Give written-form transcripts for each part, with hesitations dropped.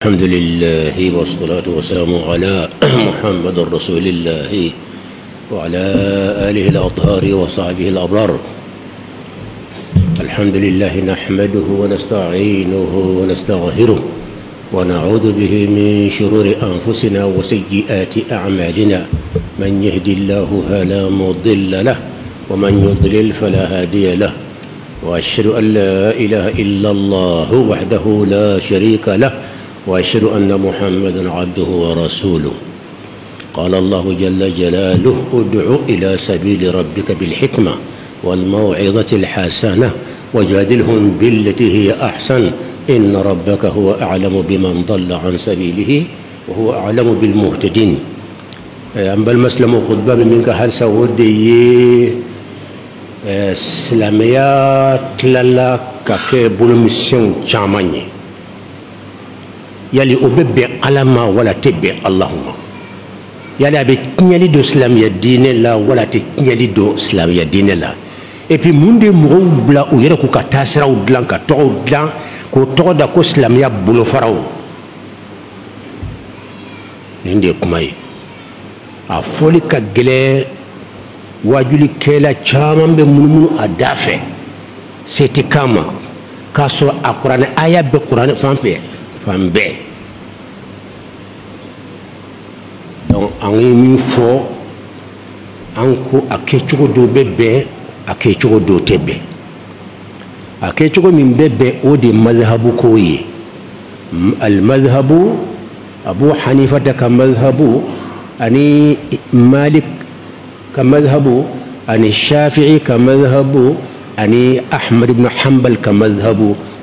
الحمد لله والصلاة والسلام على محمد رسول الله وعلى آله الأطهار وصحبه الأبرار. الحمد لله نحمده ونستعينه ونستغفره ونعوذ به من شرور أنفسنا وسيئات أعمالنا. من يهدي الله فلا مضل له ومن يضلل فلا هادي له، وأشهد أن لا إله إلا الله وحده لا شريك له، وأشهد أن محمدا عبده ورسوله. قال الله جل جلاله: ادع إلى سبيل ربك بالحكمة والموعظة الحسنة وجادلهم بالتي هي أحسن إن ربك هو أعلم بمن ضل عن سبيله وهو أعلم بالمهتدين. أما المسلم خطبة منك هل سودي سلاميات للا كاكي بولمسيون جاماني يلي أببي علما ولا تبي اللهم يلي أبي تنيلي دو سلام يدين لا ولا تنيلي دو سلام يدين لا. Et puis monde mo bla o yere ko ka tasra o dlan ka to dlan ko to da ko slam ya bulo farao ninde kumai a foli ka gele wajuli kela chaman be mununu adafe seti kama kaso alquran aya be quran fambe donc angi mi fo anko akechugo do bebe akechugo do tebe akechugo min bebe odi madhhabu koyi al madhhabu abu hanifa ka madhhabu ani malik كمذهب عن الشافعي كمذهب عن أحمد بن حنبل كمذهب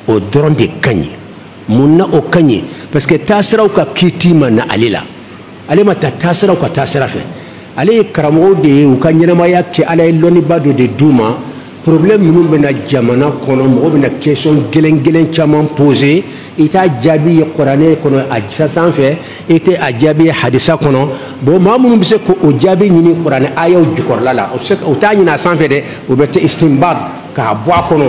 ودرون دي كني منا او كني بس كتاسرا وككيتي من عليلا علي ما تاسرا وكتاسرا في علي كرامو دي وكانينا ما يكي على لوني بادو دي دوما problème minnu bena jamana kono mo bena question gelen chaman poser ita jabi qur'ane kono ajisa sanfe ite ajabi hadisa kono bo mamunu bise ko o jabi ni qur'ane ayo jukor lala o se o tani na sanfe de o bete istinbad ka bo kono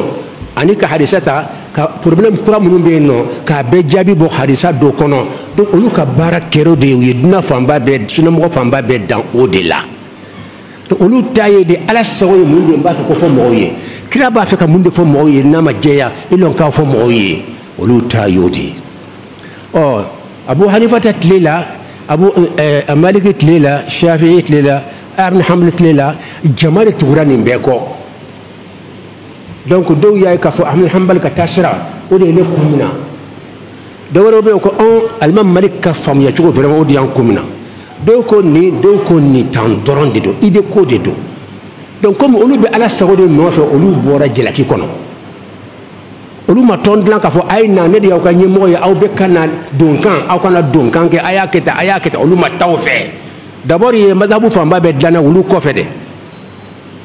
ani ka hadisata ka problème kura minnu be no ka be jabi bo hadisa do kono donc olu ka bara kero de yedina famba be sunamo famba be dans au delà olu taye de ala sawoy munde mba ko fo moye kila ba fe ka munde fo moye na majeya ilon ka fo moye olu tayodi o abu hanifa tatlela abu malik tatlela shafi'i tatlela ibn hanbal tatlela jamal tugrani mbeko donc do yaay ka fo ibn hanbal ka tasra o de le kumina dawro be ko on alman malik ka fam ya chugo vraiment o di en kumina donc on ni tan doron de do ide ko de do donc comme olu be ala sago de no fe olu bora jelaki kono olu ma ton blanc ka fo ay na ne yaw ka nyemo ya aw be kana donkan aw kana donkan ke ayaketa olu ma taw fe d'abord ye madhabu famba be dana olu ko fe de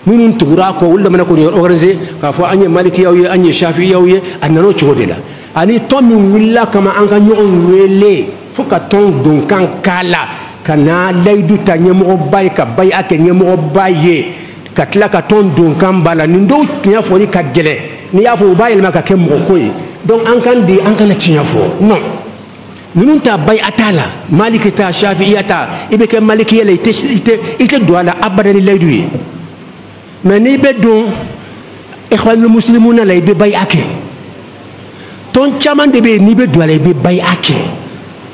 munun tugura ko wala mana ko ni organiser ka fo anye maliki yaw ye anye shafi yaw ye anano chode la ani ton min willa kama an ka nyon wele fo ka ton donkan kala kana laydu ta nyemo bay ka bay ake nyemo baye katla ka ton don kambala ni ndo tinya fo ni ka gele ni ya fo bayel maka ke mo koy donc an kan di an kan tinya fo non minun ta bay atala maliki ta shafi'iyata ibe ke maliki yele ite do ala abadan laydu yi mais ni be don ikhwanul muslimuna lay be bay ake ton chaman de be ni be do ala be bay ake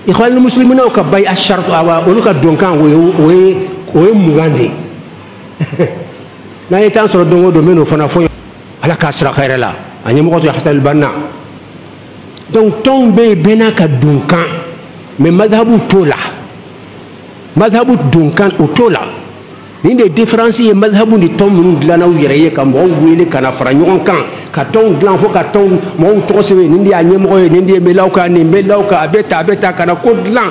إخوان المسلمين أو كباي الشرط أو ولك دونكان وي مغاندي لا يتنصر دونو دومينو فنافوي على كسر خير لا أني مقصود يحصل البنا دونك تون بي بينا كدونكان من مذهب تولا مذهب دونكان وتولا ninde différence ye madhabu ni tom mun glana u yere ka mo wele kana franyon kan ka ton glan fo ka ton mo to se ninde anye mo ninde melaw ka ni melaw ka abeta kana ko glan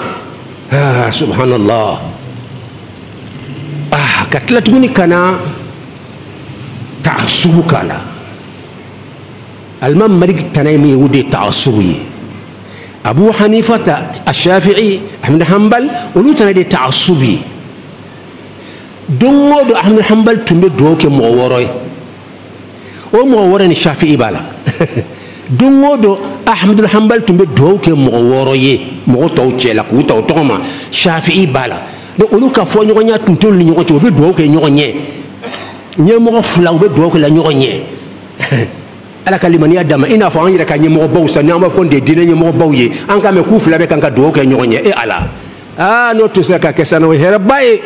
subhanallah katla tuni kana ta'assubu kala alman malik tanaymi wudi ta'assubi abu hanifa ash-shafi'i ahmad hanbal ulu tanade ta'assubi dongo do ahmad hanbal tumbe do ke mo woroy o mo worani shafi'i bala dongodo ahmadul hanbal tumbe do ke mo woroye mo to chela ku to to ma shafi'i bala do olu ka fo nyogo nya tuntol ni nyogo be do ke nyogo nye nye mo fulaw be do ke la nyogo nye ala kalimani adama ina fo an yira ka nye mo baw sa nyamba fo de dine nye mo bawye an ka me ku fula be kan ka do ke nyogo nye e ala no to se ka kesano hera baye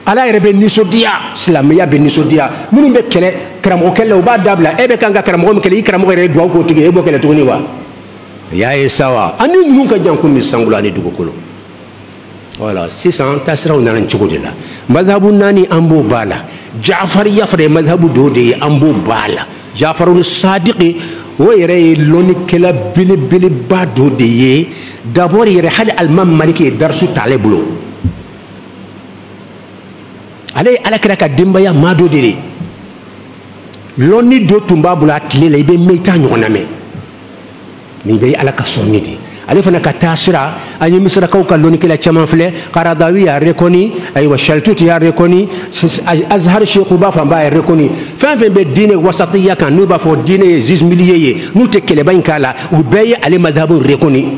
ala yɛrɛ bɛ nisɔndiya silamɛya bɛ nisɔndiya minnu bɛ kɛlɛ karamɔgɔ kɛlɛ u b'a dabila e bɛ kan ka karamɔgɔ min kɛlɛ i karamɔgɔ yɛrɛ ye duwawu k'o tigi ye e b'o kɛlɛ tuguni wa y'a ye sa wa ani ninnu ka jan komi sankolo ani dugukolo wala sisan taasiraw nana nin cogo de la madhabu naani an b'o b'a la jafariya fana ye madhabu dɔ de ye an b'o b'a la jafaru sadiqi o yɛrɛ ye lɔnnikɛla belebeleba dɔ de ye d'abord yɛrɛ hali alimami maliki ye darisu t'ale bolo ale ala kira ka denbaya maa dɔ de ye lɔnni dɔ tun b'a bolo a tile la i bɛ mɛn i t'a ɲɔgɔn na mɛn nin bɛɛ ye ala ka sɔnni de ye ale fana ka taasira an ye misirakaw ka lɔnnikɛla caman filɛ karadawi y'a rekɔni ayiwa shalituti y'a rekɔni azhar sheikhu b'a fɔ an b'a rekɔni fɛn fɛn bɛ diinɛ wasatiya kan n'u b'a fɔ diinɛ ye zizmiliye ye n'u tɛ kɛlɛba in k'a la u bɛɛ ye ale madhabu rekɔni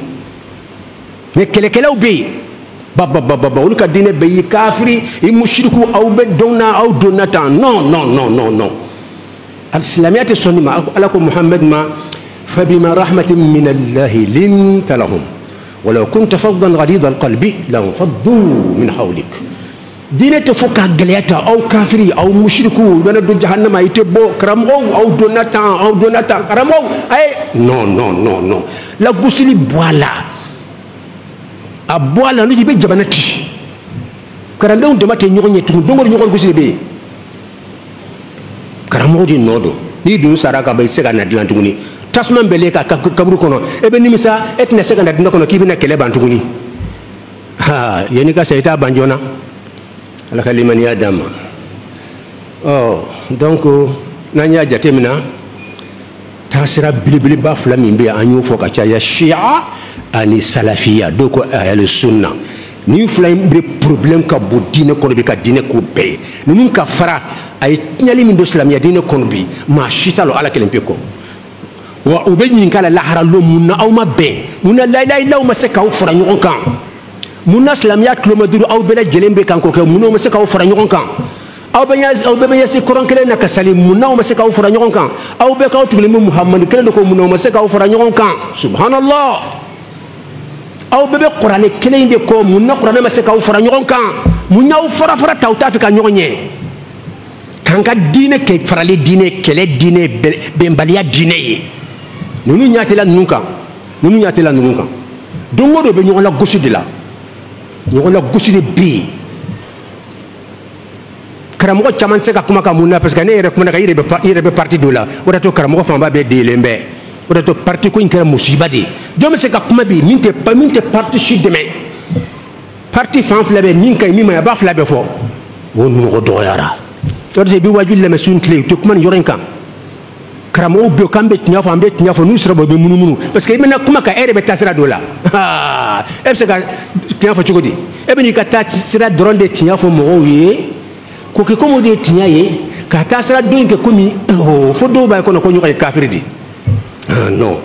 mɛ kɛlɛkɛlaw bɛ yen baba olu ka diinɛ bɛ yi kafiri i mushriku aw bɛ dɔn na aw donna tan non alisilamɛya tɛ sɔn nin ma ala ko muhammed ma فبما رحمة من الله لنت لهم ولو كنت فظا غليظ القلب لانفضوا من حولك دينة فوق غلياتا أو كافري أو مشركو بنا دو جهنم يتبو كرامو أو دوناتا كرامو أي non la gusili boala a boala no jibe jabanati karanda on demate nyonye tu dongor nyongo gusili be karamo di nodo ni du saraka bay sega na dilantuguni tasman bele ka kaburu kono e be nimisa etne sega na dinda kono kibina kele bantuguni ha yeni ka sayta banjona ala kalimani adam donc nanya jatemina tasira bilibili ba fula min be anyu fo ka ya shia ani salafiya doko ahli sunna ni fula be problème ka bo dine kono be ka dine ko be ni ka fara ay nyali min do islamiya dine kono bi ma shitalo ala kelempe ko wa ubeni kala lahara lo munna aw ma be munna la ilaha illa ma se ka fara nyon kan munna islamiya kilometre aw bela jelembe kan ko ke munno ma se ka fara nyon kan aw be yasi koron kele na kasali munna ma se ka fara nyon kan aw be ka tugule muhammad kele ko munno ma se ka fara nyon kan subhanallah aw be qur'an kele inde ko munna qur'an ma se ka fara nyon kan munna fara tawta fi ka nyonye kanka dine ke farale dine kele dine bembaliya dine ye nunu nyatela nunka dongo do be nyongo la gosu de la nyongo la gosu de bi karamo chaman se ka kuma ka munna parce que ne yere kuma ka yere be parti do la wada to karamo famba be de lembe wada to parti ko inkara musiba de do se ka kuma bi minte parti shi de me parti fan flabe min kay mi ma ba flabe fo wonu ko do yara so de bi wajul le mesun clé to kuma yoren kan karamo be kambe tinya fo nu sira bo be munu parce que imena kuma ka ere be tasira do la e se ka tinya fo chugodi e be ni ka ta sira dronde tinya fo mo wi ko ke komo de tinya ye ka tasira do nke komi fo do ba ko no ko nyukay kafiri di non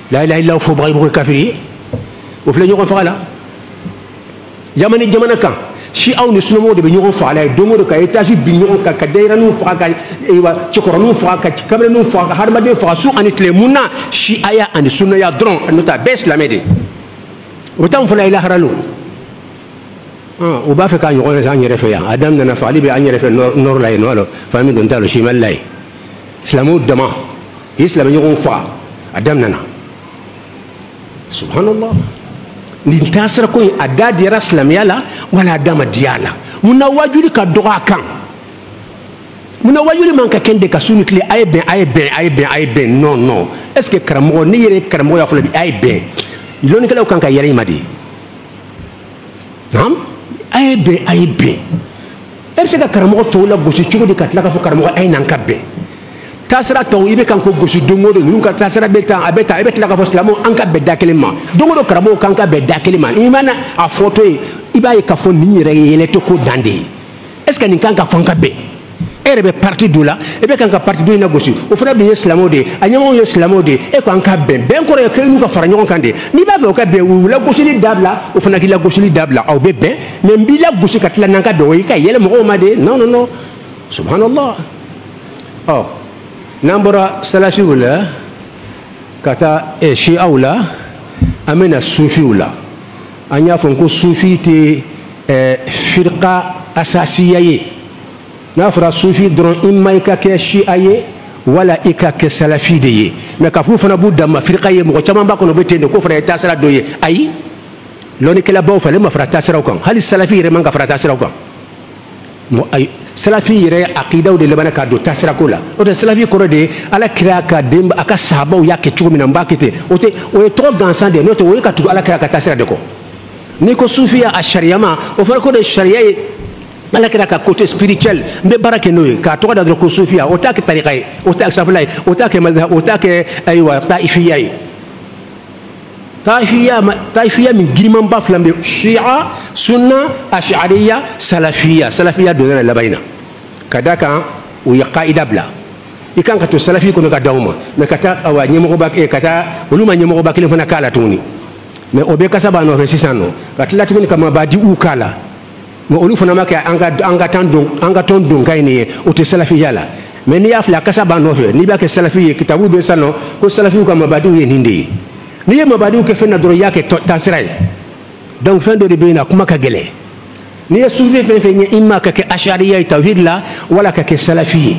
la ilaha illa fo bari bo kafiri o fle nyoko fa la jamana kan si aw ni sunomo de be nyoko fa la do mo de ka étage bi nyoko ka deira nu fa ka e wa chokoro nu fa ka kamre nu fa ka harma de fa su anitle munna si aya and sunna ya dron anota bes la mede o tam fa la ilaha ralu o ba fe ka nyoko ya nyere fe ya adam na fa ali be anyere fe nor la no alo fami don talo shimal lay islamu dama islam nyoko fa adam nana subhanallah ni tasira ko adadi raslam yala wala adama diala muna wajuli ka doga kan muna wajuli man ka kende ka sunu kle ay ben non est-ce que karamo ni yere karamo ya fula bi ay ben loni kala kan ka yere madi nam ay ben est-ce que karamo to la gosi chugo de katla ka fo karamo ay nan kabbe tasira to ibe kan ko gosi dongo do nun ka tasira beta abeta ibe tla ka fo islamo an ka be dakelema dongo do karamo kan ka be dakelema imana a photo iba e ka fo ni yere yele to ko dande est-ce que ni kan ka fo ka be rebe parti dula e be kan ka parti do ina gosi o fana be islamo de anyamo yo islamo de e ko an ka ben ko re ke nu ka fara nyon kan de ni ba fe o ka be wu la gosi ni dabla o fana ki la gosi ni dabla aw be ben mais mbi la gosi ka tila nan ka do yi ka yele mo ma de non non non subhanallah oh nambora salafi wala kata shi'a wala amena sufi wala anya fon ko sufi te firqa asasiya ye na fara sufi dron imma ka ke shi'a ye wala ika ke salafi de ye mais ka fu fana bu dama firqa ye mo chama ba ko no betende ko fara tasara do ye ay loni kala baw fa le ma fara tasara ko hal salafi re man ka fara tasara ko mo ay salafi re aqida de lebana ka do tasara ko la o de salafi ko de ala kira ka demba aka sahabaw yake chugumina mbakete o te o to gansan de no to o ka tu ala kira ka tasara de ko ni ko sufiya ashariya ma o fa ko de sharia ala kira ka côté spirituel mbe barake noy ka to da ko sufiya o ta ke tariqa o ta saflay o ta ke madhhab o ta ke aywa taifiyya taifiyya min girman ba flambe shi'a sunna ash'ariyya salafiyya do la bayna kadaka o ya qaida bla ikan ka to salafi ko ka dawma me kata awa nyemo ko bak e kata uluma nyemo ko bak le fana kala tuni mais obe kasaba no resisano katla tuni kama badi u kala mo olu fana maka anga ton don kayni o te salafi yala mais ni afla kasaba no fe ni ba ke salafi kitabu be sano ko salafi kama badi ye nindi ni ye mabadi ke fena doro yake tasira donc fin de bena kuma ka gele ni ye sufi fe fe ni imma ka ke ashariya tawhid la wala ka ke salafi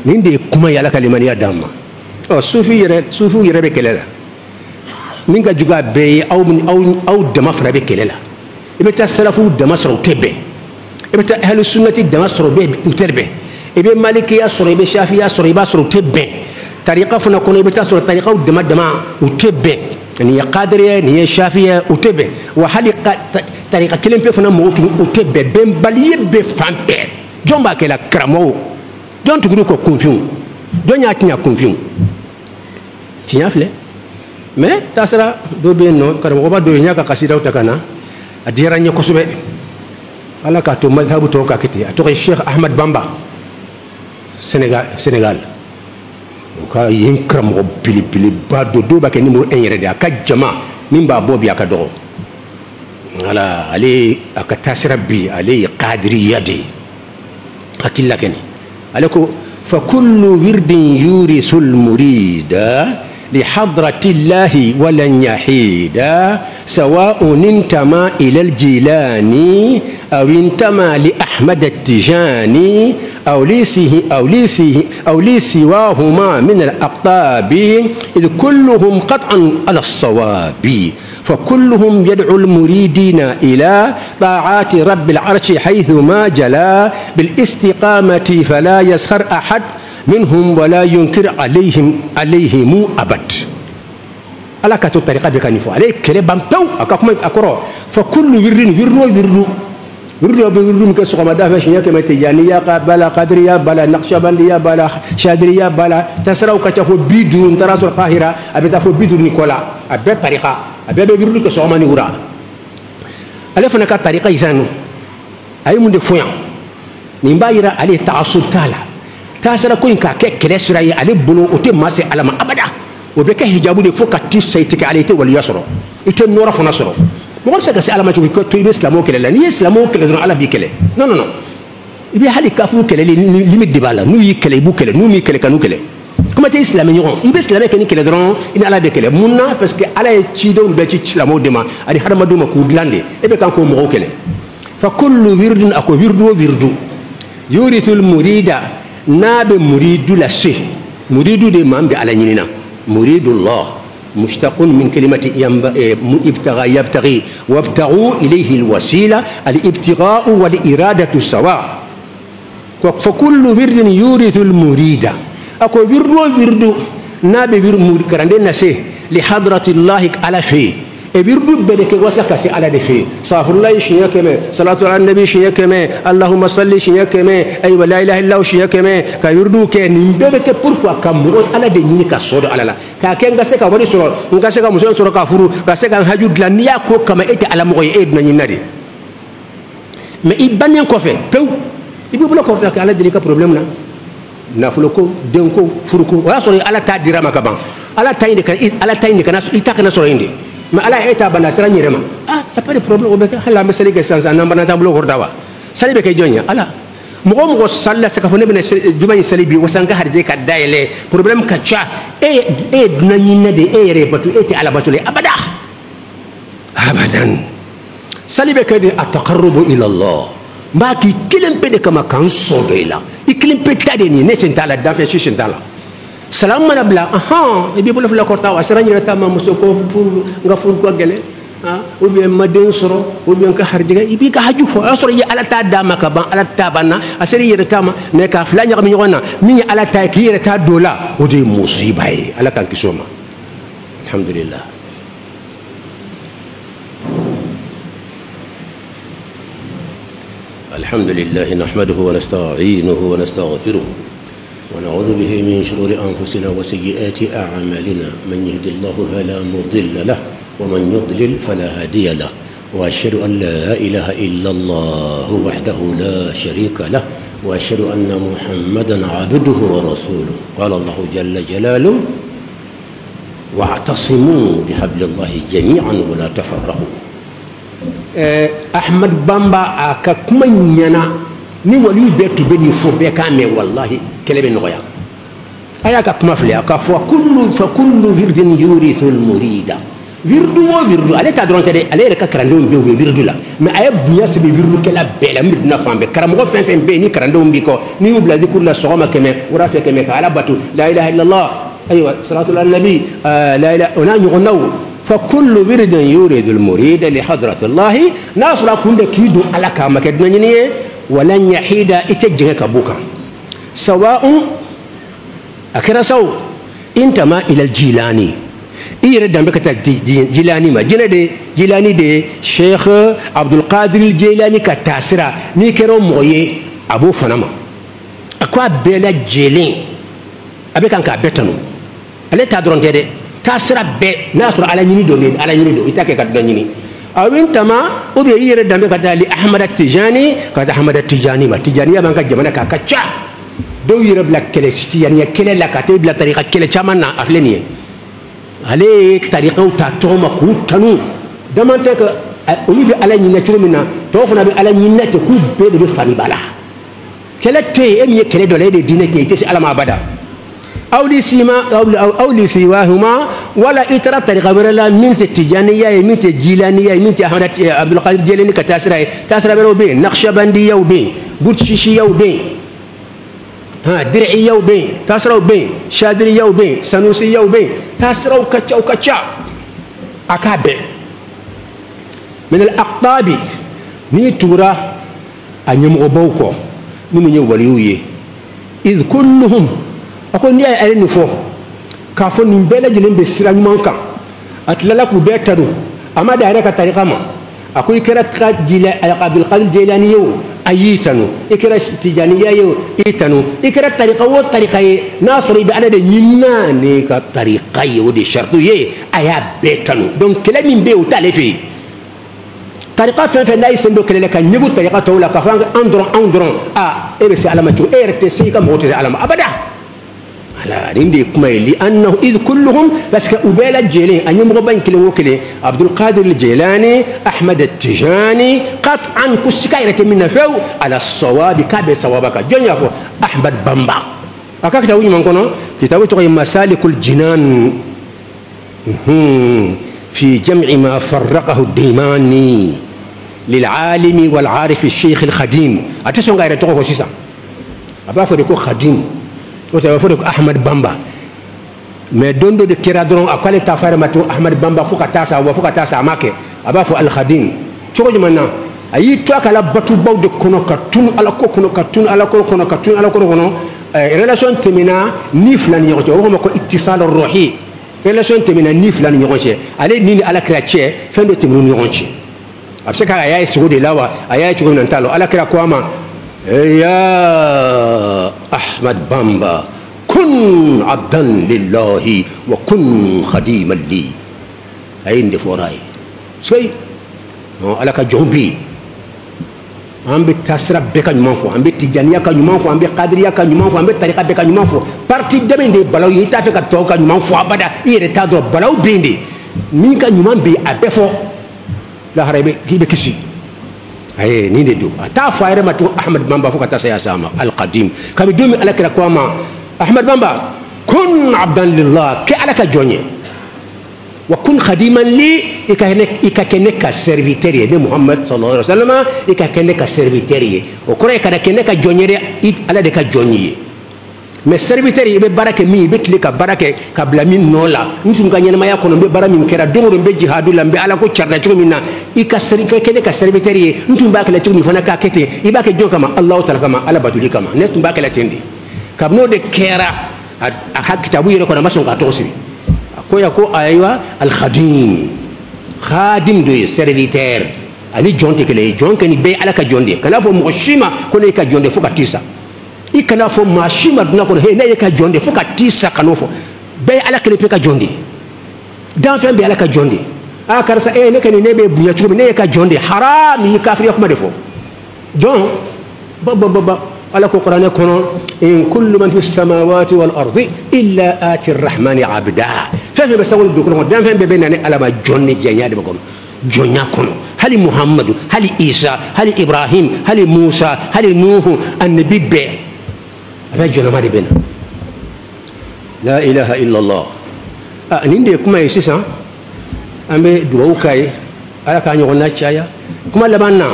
nindi kuma yala kalimani ya damma o sufi yere be kelela min ka juga be aw dama fara be kelela ibe ta salafu dama soro tebe ibe ta ahlus sunnati dama soro be uterbe ibe malikiya soro ibe shafiya soro iba soro tebe tariqa fana kono ibe ta soro tariqa dama utebe ni ya qadiriya ni ya shafiya utebe wa haliqa tariqa kelem pe fana mo utebe ben baliye be fampe jomba kela kramo don tuguru ko confion don ya tinya confion tinya fle mais tasara do be no karamo ba do nya ka kasida utakana adira nya ko sube ala ka to madhabu to ka kiti to Cheikh Ahmad Bamba Sénégal ka yinkram ko pili ba do ba ke numéro 1 yere da ka jama min ba bobi aka do ala ali aka tasira bi ali qadiriyadi akilla keni alako fa kullu wirdin yurisul murida لحضرة الله ولن يحيد سواء انتمى إلى الجيلاني أو انتمى لأحمد التجاني أو لسواهما من الأقطاب إذ كلهم قطعا على الصواب فكلهم يدعو المريدين إلى طاعات رب العرش حيثما جلا بالاستقامة فلا يسخر أحد منهم ولا ينكر عليهم أبد على كتب طريقة بكانيفو عليك كلام تو أكمل أقرأ فكل ورد مكسر ما دافع شيء كما تجانية بلا قدرية بلا نقشبندية بلا شادرية بلا تسرع كتفو بدون تراس القاهرة أبي تفو بدون نيكولا أبي طريقة أبي ورد كسر ما نورا ألف نكات طريقة إنسان أي من دفوعه نبايرة عليه تعصب تالا tasara ko inka ke kele siraye ale bolo o te mase alama abada o be ke hijabu de foka ti saytike ale te wal yasro ite nora fona soro mo won saka se alama to ko to islamo kele la ni islamo kele don ala bi kele non ibi hali kafu kele limite de bala nu yi kele bu kele nu mi kele kanu kele kuma te islamo nyon ibe islamo ke ni kele don ina ala be kele munna parce que ala e ci do be ci islamo de ma ali harama do ma ku glande e be kan ko mo kele fa kullu wirdin ako wirdu yurithul murida ناب مريد لسه مريد دي مام على نينا مريد الله مشتق من كلمة يبتغي وابتغوا إليه الوسيلة الابتغاء والإرادة سواء فكل ورد يورث المريد أكو ورد ناب ورد كرندنا سه لحضرة الله على شيء ورد بدك وسك سي على دفي صافر الله شيء كما صلاة على النبي شيء كما اللهم صل شيء كما أي ولا إله إلا الله شيء كما كيردو كنيمبك pourquoi كمرود على دنيا كسود على لا كأكين كسك أولي سورة كسك مسلم سورة كافرو كسك هجود لنيا كو كما إت على مغيب نينادي ما إبان ينكفي بيو ibi bulo ko ta ala dili ka problème na nafulo ko denko furuko wala sori ala ta dirama ka ban ala ta inde kan ita kana soro inde ma ala eta bana sara nyirema y a pas de problème o be ka hala mesali ke sansa namba na tablo ko dawa sali be ke jonya ala mogo salla saka fone bena jumani sali bi wasanga harje ka daile problème ka cha dunanyina de yere batu te ala batu le abada abadan sali be ke de ataqarrubu ila allah mbaki kilim pe de kama kan sodo ila ikilim pe tade ni ne sentala da fe shi sentala salam mana bla e bi bolo fla korta wa sara nyira tama musoko nga fun ko gele ou bien maden soro ou bien ka harjiga ibi ka haju fo soro ya ala ta dama ka ban ala ta banna asiri yere tama me ka fla nyaka mi nyona mi ala ta ki yere ta dola o de musiba yi ala kan kisoma alhamdulillah alhamdulillah nahmaduhu wa nasta'inuhu wa nastaghfiruh ونعوذ به من شرور أنفسنا وسيئات أعمالنا من يهد الله فلا مضل له ومن يضلل فلا هادي له وأشهد أن لا إله إلا الله وحده لا شريك له وأشهد أن محمدا عبده ورسوله قال الله جل جلاله واعتصموا بحبل الله جميعا ولا تفرقوا أحمد بامبا ككمنينا ni wali betu beni fo be kame wallahi kelebe noya aya ka kuma fle ka fo kullu virdin yurithul murida virdu wo virdu ale ta dron tede ale ka karando be virdu la mais aya bunya se be virdu kala bela midna fambe karamo fen fen be ni karando mbi ko ni ubla dikur la soma keme wara fe keme ka ala batu la ilaha illa allah aywa salatu ala nabi la ilaha ona nyunaw فكل ورد يريد المريد لحضرة الله ناصر كل كيدو على كما كدنيني ولن يحيد اتجهك بوكا سواء اكرسو انتما الى الجيلاني يرد بك جيلاني ما جيلاني دي شيخ عبد القادر الجيلاني كتاسرا نيكرو مويه ابو فنما اكوا بلا جيلين ابي كان كابتنو على تادرون تدي تاسرا بي ناصر على نيني دو يتاكي كدنيني أو إنتما أبي يرد دمك كتالي أحمد التجاني كذا أحمد التجاني ما تجاني ما كان جمانا كاكتشا دو يرد لك كله ستيانية كله لك كتيب لك طريقة كله شامنا أفلني عليك طريقة وتاتوما كوتانو دمان تك أولي على نينا شو منا توفنا على نينا تكون بيد بفاني بالا كله تي أمي كله دولة دينة تيجي على ما بدا أو لسواهما ولا إترى طريقة برلا من التجانية من الجيلانية من أحمد عبد القادر الجيلاني كتاسرة برو بين نقشبندية وبين بوتشيشية وبين درعية وبين تاسرة وبين شاذلية وبين سنوسية وبين تاسرة وكتشا أكابر من الأقطاب نيتورا أن يمغبوكو من يوليوي إذ كلهم أقول نيا أرني فو كافون نبلا جلين بسرعة مانكا أتلالا كوبيتارو أما دارك الطريقة ما أقول كرات جيلا عبد القادر الجيلاني يو أيتانو إكرات تجانية يو إيتانو إكرات طريقة والطريقة ناصري بعد ينا نيك طريقة يو دي شرطو يه أيا بيتانو دون كلا من بيو تالفي طريقة فين لا يسندو كلا لك نيجو طريقة تولا كفان أندرون إيه بس علامة إيرتسي كم هو تزي علامة أبدا على رندي كماي لأنه إذ كلهم بس كأبيل الجيلاني أن يمغبين كله وكله عبد القادر الجيلاني أحمد التجاني قطعا كسكايرة من فو على الصواب كابي صوابك جنيا فو أحمد بامبا أكاك تاوي من كنا كتابه تغي مسالك الجنان في جمع ما فرقه الديماني للعالم والعارف الشيخ الخديم أتسون غير تغو سيسا أبا فريكو خديم وتفرق أحمد بامبا ما دوندو دي كيرادرون أقال تفار ماتو أحمد بامبا فوق تاسع وفوق تاسع ماكي أبا فو الخديم شو جمعنا أي توك على باتو باو دي كونو كاتون على كونو كاتون على كونو كاتون على كونو ريلاسيون تمنا نيفلان يوجو وهم كو اتصال الروحي ريلاسيون تمنا نيفلان يوجو على نين على كراتشي فندو تمنون يوجو أبسك أيا سعودي لاوا أيا شو ننتالو على كرا كواما يا أحمد بامبا كن عبدا لله وكن خديما لي عند فوراي سوي على كجوبي an bɛ taasira bɛɛ ka ɲuman fɔ an bɛ tijaniya ka ɲuman fɔ an bɛ kadiriya ka ɲuman fɔ an bɛ tarika bɛɛ ka ɲuman fɔ parti dɛmɛ de ye balaw ye i t'a fɛ ka tɔw ka ɲuman fɔ abada i yɛrɛ t'a dɔn balaw bɛ yen de min ka ɲuman bɛ yen a bɛɛ fɔ lahara k'i bɛ kisi ayi nin de don a t'a fɔ a yɛrɛ ma to ahmad bamba fo ka taa saya sa ma alqadim kabi don min ala kira ko a ma ahmad bamba kun abdan lillah kɛ ala ka jɔn ye wa kun khadiman li i ka kɛ ne ka serviteur ye ne muhammad sallallahu alaihi wa sallam i ka kɛ ne ka serviteur ye o kɔrɔ ye kana kɛ ne ka jɔn ye dɛ ala de ka jɔn ye mais serviteur i bɛ baara kɛ min i bɛ tile ka baara kɛ ka bila min nɔ la n tun ka ɲɛnamaya kɔnɔ n bɛ baara min kɛra don o don n bɛ jihadu la n bɛ ala ko carila cogo min na i ka kɛ ne ka serviteur ye n tun b'a kɛlɛ cogo min fana k'a kɛ ten i b'a kɛ jɔn kama alahu taala kama ala batuli kama ne tun b'a kɛlɛ ten de kabini o de kɛra a ka kitabu yɛrɛ kɔnɔ a ma sɔn k'a tɔgɔ sigi a ko ya ko ayiwa alkhadim khadim do ye serviteur ani jɔn tɛ kelen ye jɔn kɛ nin bɛɛ ye ala ka jɔn de ye kana fɔ mɔgɔ si ma ko ne ye ka jɔn de ye fo ka t'i sa i kana fɔ maa si ma dunan kɔnɔ he ne ye ka jɔn de fo ka t'i sa kan'o fɔ bɛɛ ye ala kelen pe ka jɔn de ye danfɛn bɛ ala ka jɔn de ye a karisa ne ka nin ne bɛ bonya cogo min ne ye ka jɔn de ye haram i ye kafiriya kuma de fɔ jɔn ba ala ko kuranɛ kɔnɔ in kullu man fi samawati wal ardi illa ati rahmani abda fɛn fɛn bɛ sango dugu kɔnɔ danfɛn bɛɛ bɛ na ni ala ma jɔn ni jɛnya de bɛ kɔnɔ jɔnya kɔnɔ hali muhammadu hali isa hali ibrahim hali musa hali nuhu annabi bɛɛ a bɛ jɔnama de bɛ na la ilaha illallah nin de ye kuma ye sisan an bɛ dugawu k'a ye ala k'a ɲɔgɔn na caya kuma laban na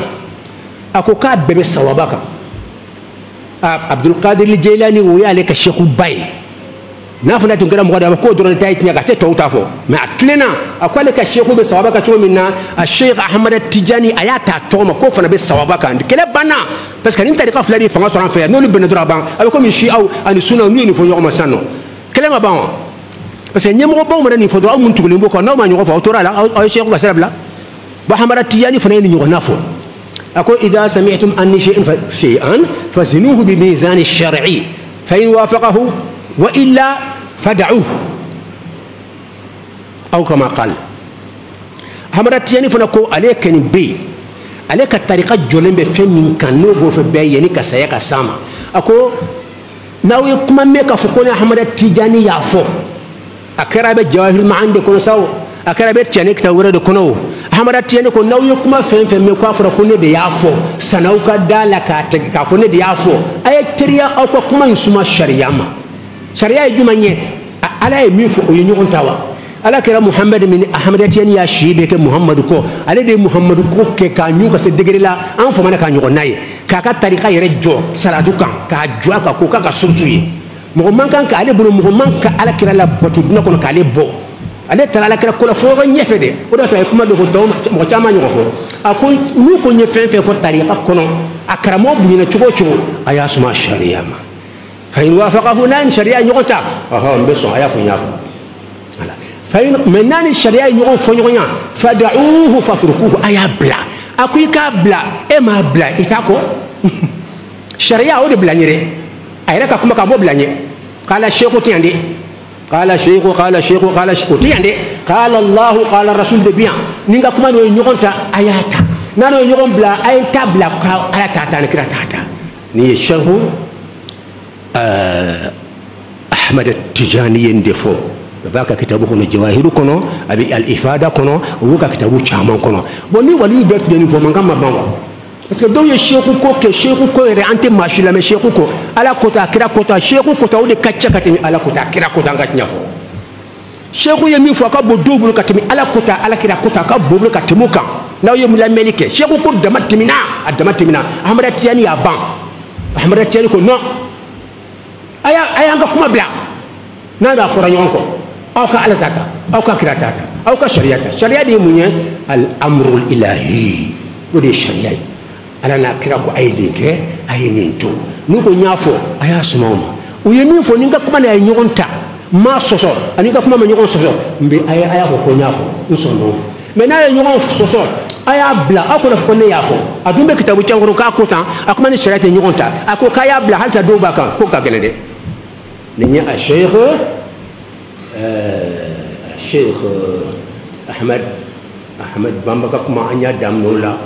a ko k'a bɛɛ bɛ sawaba kan abdul qadir jilani o y'ale ka sheikhu ba ye n'a fana tun kɛra mɔgɔ dɔ a bɛ k'o dɔrɔn ta ye tiɲɛ ka tɛ tɔw ta fɔ mɛ a tilenna a ko ale ka sheikhu bɛ sawaba kan cogo min na a sheikh ahmad tijani a y'a ta tɔgɔ ma k'o fana bɛ sawaba kan kɛlɛ banna parce que nin tarika fila de fanga sɔrɔ an fɛ yan n'olu bɛnna dɔrɔn a ban a bɛ komi siyaw ani sunnaw n'u ye nin fɔ ɲɔgɔn ma sisan nɔ kɛlɛ ma ban wa parce que ɲɛmɔgɔbaw mana nin fɔ dɔrɔn aw mun tugulen b'o kan n'aw ma ɲɔgɔn fɔ aw tora a la aw ye sheikhu ka sira bila bon ahmad tijani fana ye nin ɲɔgɔnna fɔ أقول إذا سمعتم أني شيئا فزنوه بميزان الشرعي فإن وافقه وإلا فدعوه أو كما قال همرت يعني فنكو عليك نبي عليك الطريقة جولين بفهم من كان نوبو في بيني كسيك ساما أقول ناوي كما ميكا فكوني همرت تجاني يافو أكرا بجواهر ما عندي كونو ساو أكرا بيتشانيك تورد كونو hamada tiɲɛ ko n'aw ye kuma fɛn fɛn mɛn k'a fɔra ko ne de y'a fɔ san'aw ka da la k'a fɔ ne de y'a fɔ a ye teriya aw ka kuma in suma sariya ma sariya ye jumɛn ye ala ye min fɔ o ye ɲɔgɔn ta wa ala kɛra muhammed min hamada tiɲɛ y'a si bɛ kɛ muhamadu kɔ ale de ye muhamadu ko kɛ k'a ɲu ka se degere la an famana k'a ɲɔgɔn n'a ye k'a ka tarika yɛrɛ jɔ salatu kan k'a jɔ a kan k'o k'a ka surutu ye mɔgɔ man kan ka ale bolo mɔgɔ man ka ala kɛra la bato dunan kɔnɔ k'ale bɔ ale taara ala kɛra ko la fo yɔrɔ ɲɛfɛ dɛ o de y'a to a ye kuma dɔ fɔ mɔgɔ caman ɲɔgɔn fɔ a ko n'u ko n ye fɛn fɛn fɔ tarika kɔnɔ a karamɔgɔ bonyana cogo o cogo a y'a suma sariya ma fa in wafaqahu n'a ni sariya ye ɲɔgɔn ta n bɛ sɔn a y'a fɔ n y'a fɔ mɛ n'a ni sariya ye ɲɔgɔn fɔ ɲɔgɔn ɲɛ fada'uhu fatrukuhu a y'a bila a ko i k'a bila e m'a bila i t'a kɔ sariya o de bila n ye dɛ a yɛrɛ ka kuma k'a b'o bila n ye k'ala seku tɛ yan de قال شيخ قال شيخ قال شيخ تياندي قال الله قال رسول بيان نيغا كما نو نيغونتا اياتا نانو نيغون بلا ايتا بلا اياتا تان كرا تاتا ني شيخ احمد التجاني ندفو باكا كتابه كونو جواهر كونو ابي الافاده كونو وكا كتابو تشامان كونو بوني ولي بيت ني فو مانغا ما بانوا parce que donc sheikhu ko yɛrɛ an tɛ maa si lamɛn sheikhu ko ala kota kira kota sheikhu kota o de ka ca ka tɛmɛ ala kota kira kota an ka tiɲɛ fɔ sheikhu ye min fɔ a ka bon dɔw bolo ka tɛmɛ ala kota ala kira kota a ka bon bolo ka tɛmɛ o kan n'aw ye lamɛnni kɛ sheikhu ko dama tɛmɛna a dama tɛmɛna ahamada tiyani y'a ban ahamada tiyani ko non a y'an ka kuma bila n'a b'a fɔra ɲɔgɔn kɔ aw ka ala ta ta aw ka kira ta ta aw ka sariya ta sariya de ye mun ye al amrul ilahi o de ye sariya ye ala n'a kira ko a ye nin kɛ a ye nin to n'u ko n y'a fɔ a y'a suma o ma u ye min fɔ ni n ka kuma n'a ye ɲɔgɔn ta n m'a sɔsɔ ani n ka kuma ma ɲɔgɔn sɔsɔ n bɛ a y'a fɔ ko n y'a fɔ n sɔn n'o ma mɛ n'a ye ɲɔgɔn sɔsɔ a y'a bila aw kana fɔ ko ne y'a fɔ a dun bɛ kitabu caman kɔnɔ k'a ko tan a kuma ni sariya tɛ ɲɔgɔn ta a ko k'a y'a bila halisa dɔw b'a kan ko ka gɛlɛn dɛ nin ye a sheikh ahmad bamba ka kuma an y'a daminɛ o la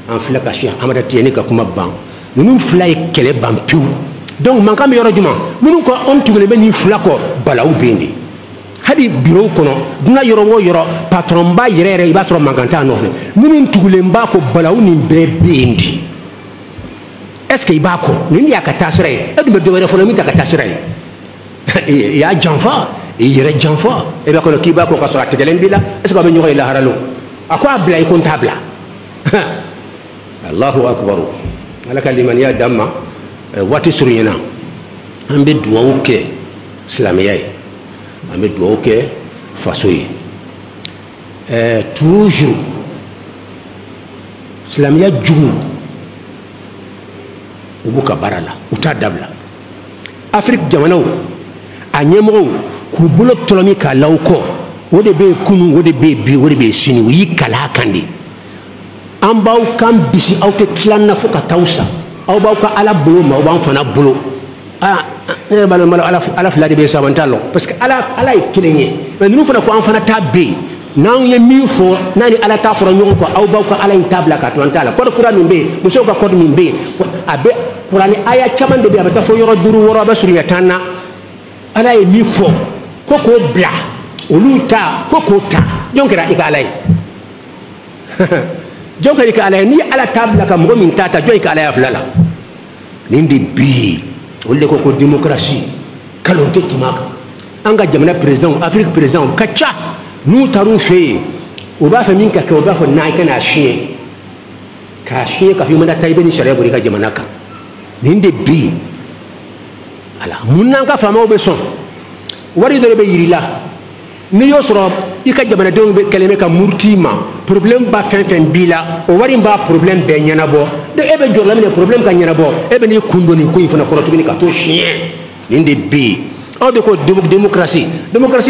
an filɛ ka Cheikh Amada Tijani ka kuma ban ninnu fila ye kɛlɛ ban pewu donc mankan bɛ yɔrɔ jumɛn minnu ko anw tugulen bɛ nin fila kɔ balawu bɛ yen de hali bureau kɔnɔ dunan yɔrɔ o yɔrɔ patron ba yɛrɛ yɛrɛ i b'a sɔrɔ mankan t'a nɔfɛ minnu tugulen b'a kɔ balawu nin bɛɛ bɛ yen de est ce que i b'a kɔ nin de y'a ka taa sira ye e tun bɛ dɔ wɛrɛ fɔlɔ min t'a ka taa sira ye i y'a janfa i yɛrɛ janfa e b'a kɔnɔ k'i b'a kɔ ka sɔrɔ a tigɛlen b'i la est ce que a bɛ ɲɔgɔn ye lahara lo a ko a bila i ko n t'a bila Allahu akbar ala ka limaniya d'an ma waati surunyana an bɛ dugawu kɛ silamɛya ye an bɛ dugawu kɛ faso ye toujours silamɛya jugu u b'u ka baara la u t'a dabila Afrique jamanaw a ɲɛmɔgɔw k'u bolo tɔlɔmi k'a la u kɔ o de bɛ yen kunun o de bɛ yen bi o de bɛ yen sini u y'i kala a kan de an b'aw kan bisi aw tɛ tila na fo ka t'aw sa aw b'aw ka ala bolo ma aw b'an fana bolo ne yɛrɛ b'a dɔn ala fila de bɛ yen sa n t'a lɔn parce que ala ye kelen ye mais ninnu fana ko an fana ta bɛ yen n'anw ye min fɔ n'a ni ala t'a fɔra ɲɔgɔn kɔ aw b'aw ka ala in ta bila ka to an t'a la kɔɔri kura min bɛ yen musow ka kɔɔri min bɛ yen a bɛ kuranɛ aya caman de bɛ yen a bɛ taa fɔ yɔrɔ 5 6 a bɛ surunya 10 na ala ye min fɔ ko k'o bila olu ta ko k'o ta jɔn kɛra i ka ala ye jɔn kɛra i ka ala ye ni ala t'a bila ka mɔgɔ min ta ta jɔn i ka ala ya fila la nin de bi olu de ko ko démocratie kalon tɛ tɛmɛ a kan an ka jamana président Afrique président ka ca n'u taar'u fɛ yen u b'a fɛ min ka kɛ u b'a fɔ n'a i ka n'a siɲɛ k'a siɲɛ k'a fɔ i mana taa i bɛ nin sariya bɔ i ka jamana kan nin de bi ala mun n'an ka faamaw bɛ sɔn wari dɔ de bɛ yir'i la n'i y'o sɔrɔ i ka jamanadenw bɛ kɛlen bɛ ka muruti i ma problème ba fɛn fɛn b'i la o wari in b'a problème bɛɛ ɲɛnabɔ e bɛ jɔ la min na problème ka ɲɛnabɔ e bɛ n'i kun don nin ko in fana kɔrɔ tuguni ka t'o siɲɛ nin de bɛ yen aw de ko démocratie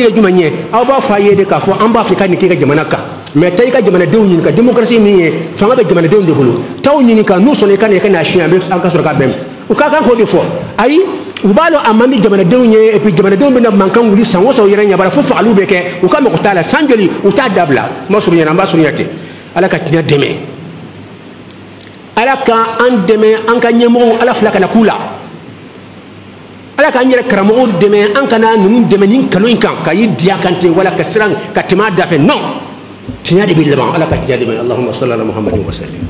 ye jumɛn ye aw b'a fɔ a ye de k'a fɔ an b'a fɛ ka nin k'i ka jamana kan mais taa i ka jamanadenw ɲininka démocratie min ye fanga bɛ jamanadenw de bolo t'aw ɲininka n'u sɔnna i ka nin kɛ n'a siɲɛ an ka sɔrɔ ka bɛn u ka kan k'o de fɔ ayi u b'a dɔn a man di jamanadenw ye et puis jamanadenw bɛna mankan wuli san o san u yɛrɛ ɲɛ b'a la fo fagaliw bɛ kɛ u ka mɔgɔ t'a la san joli u t'a dabila n ma surunya an b'a surunya ten ala ka tiɲɛ dɛmɛ ala ka an dɛmɛ an ka ɲɛmɔgɔw ala fila kana k'u la ala k'an yɛrɛ karamɔgɔw dɛmɛ an kana ninnu dɛmɛ nin nkalon in kan ka y'i diya kan ten wala ka siran ka tɛmɛ a da fɛ non tiɲɛ de bɛ laban ala ka tiɲɛ dɛmɛ allahumma salli ala muhammadin wa sallim